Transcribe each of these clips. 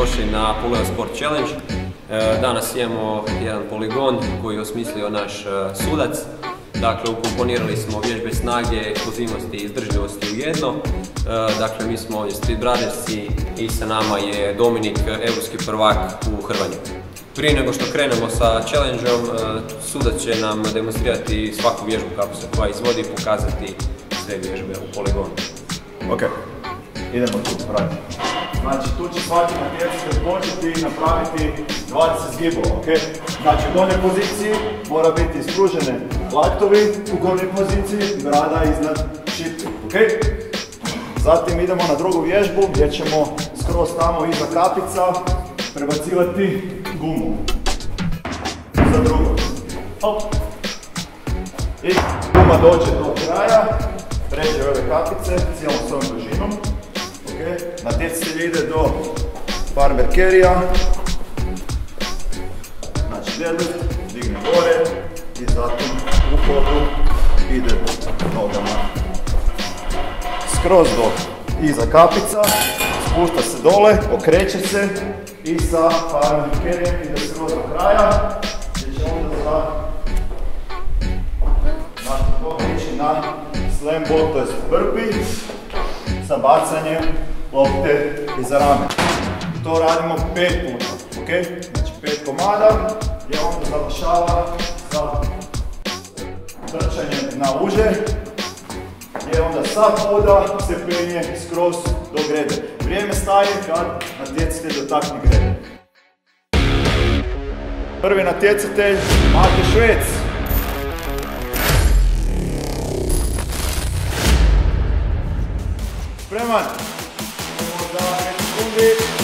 dobrodošli na Puleo Sport Challenge. Danas imamo jedan poligon koji je osmislio naš sudac. Dakle, ukomponirali smo vježbe snage, eksplozivnosti i izdržljivosti u jedno. Dakle, mi smo ovdje Street Brothersi i sa nama je Dominik, europski prvak u hrvanju. Prije nego što krenemo sa challenge-om, sudac će nam demonstrirati svaku vježbu kako se koja izvodi i pokazati sve vježbe u poligonu. Ok, idemo tu praviti. Znači, tu će svaki natjecatelj početi i napraviti 20 zgibova, ok? Znači, u donjoj poziciji mora biti ispružene laktovi, u gornjoj poziciji brada iznad šipke, ok? Zatim idemo na drugu vježbu gdje ćemo skroz tamo iza kapica prebacivati gumu. Za drugo. Hop. I guma dođe do kraja, pređe ove kapice cijelom svojom dužinom. Natjecatelj ide do farmer carry-a, znači deadlift, digne gore i zatim u hodu ide nogama skroz do iza kapica, spušta se dole, okreće se i sa farmer carry-em ide skroz do kraja, gdje će onda nakon toga ići na slam ball, to je burpee sa bacanjem lopte iza rame. To radimo 5 puta, ok? Znači 5 komada, gdje onda završava sa trčanjem na uže, gdje onda sa poda se penje skroz do grede. Vrijeme staje kad natjecatelj dotakne grede. Prvi natjecatelj, Mate Švec. Spreman? Za 5 sekundi.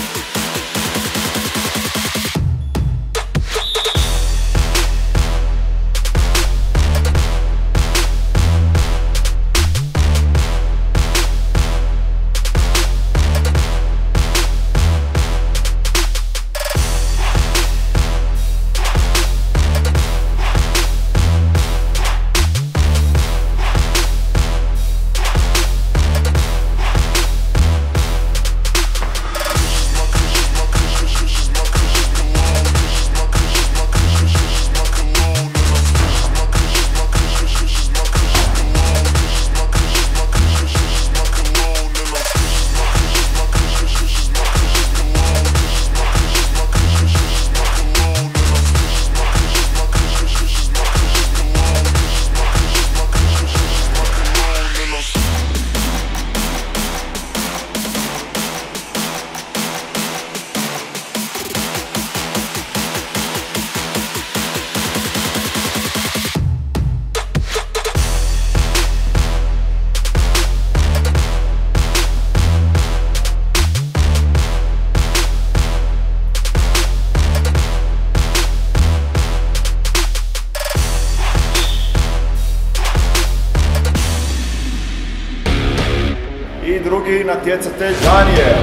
I drugi natjecatelj Daniel.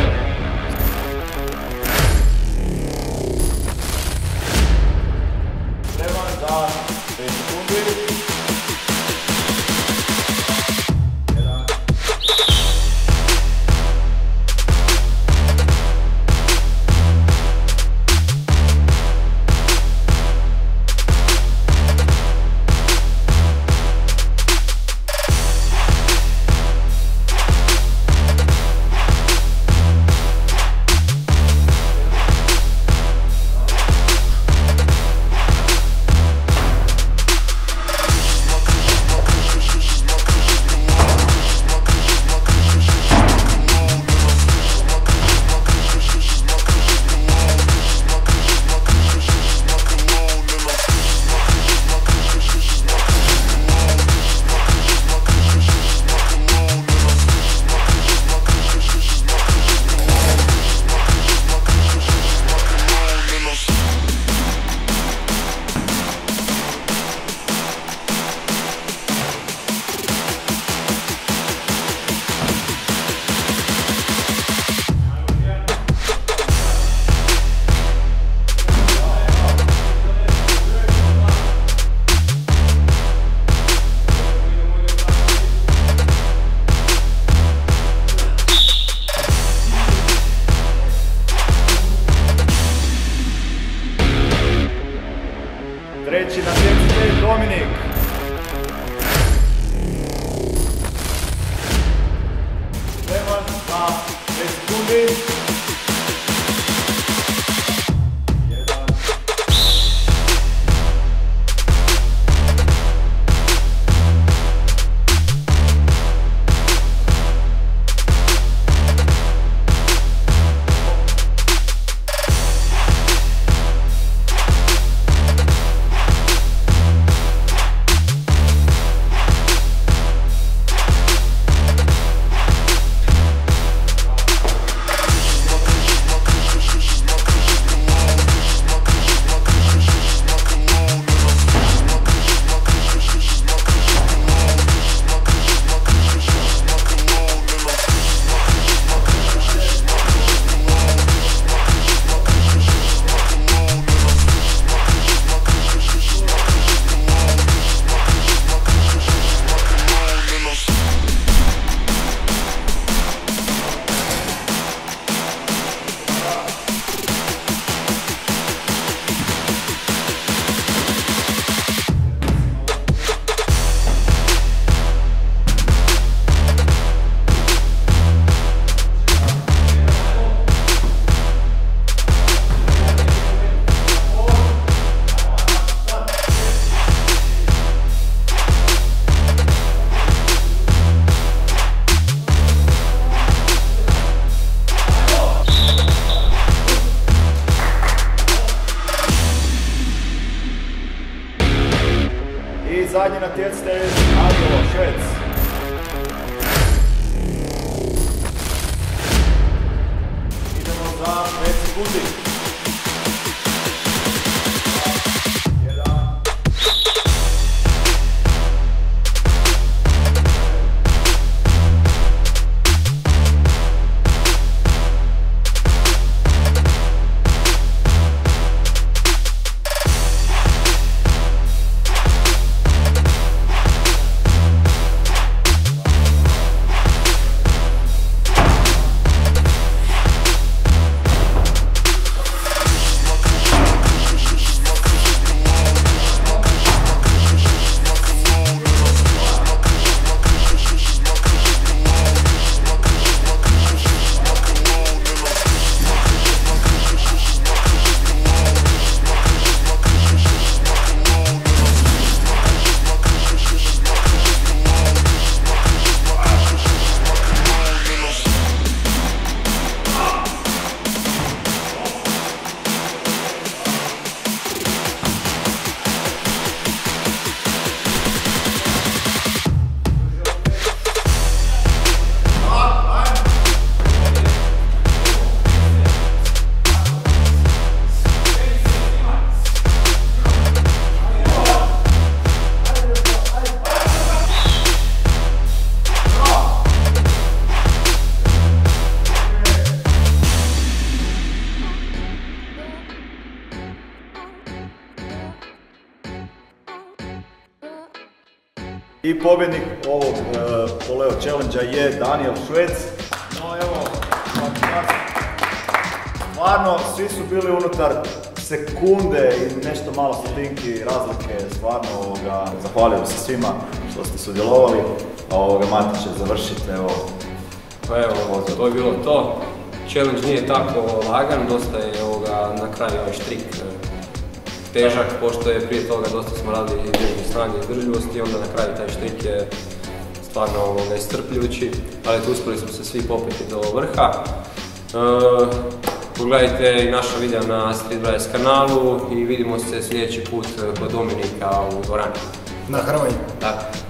Spreman za 5 sekundi. stage, Angelo Švec. Idemo za 5 sekundi. I pobjednik ovog Poleo Challenge-a je Daniel Švec. No evo, stvarno svi su bili unutar sekunde i nešto malo stotinki razlike. Stvarno zahvaljujem se svima što ste sudjelovali. Mati će završiti, evo. Pa evo, to je bilo to. Challenge nije tako lagan, dosta je na kraju ovaj štrik težak, pošto je prije toga dosta smo radili vježbe snage i izdržljivosti, onda na kraju taj štrik je stvarno iscrpljujući, ali uspjeli smo se svi popeti do vrha. Pogledajte i naša videa na Street Brothers kanalu i vidimo se sljedeći put kod Dominika u dvorani. Na Hrvatskoj. Tako.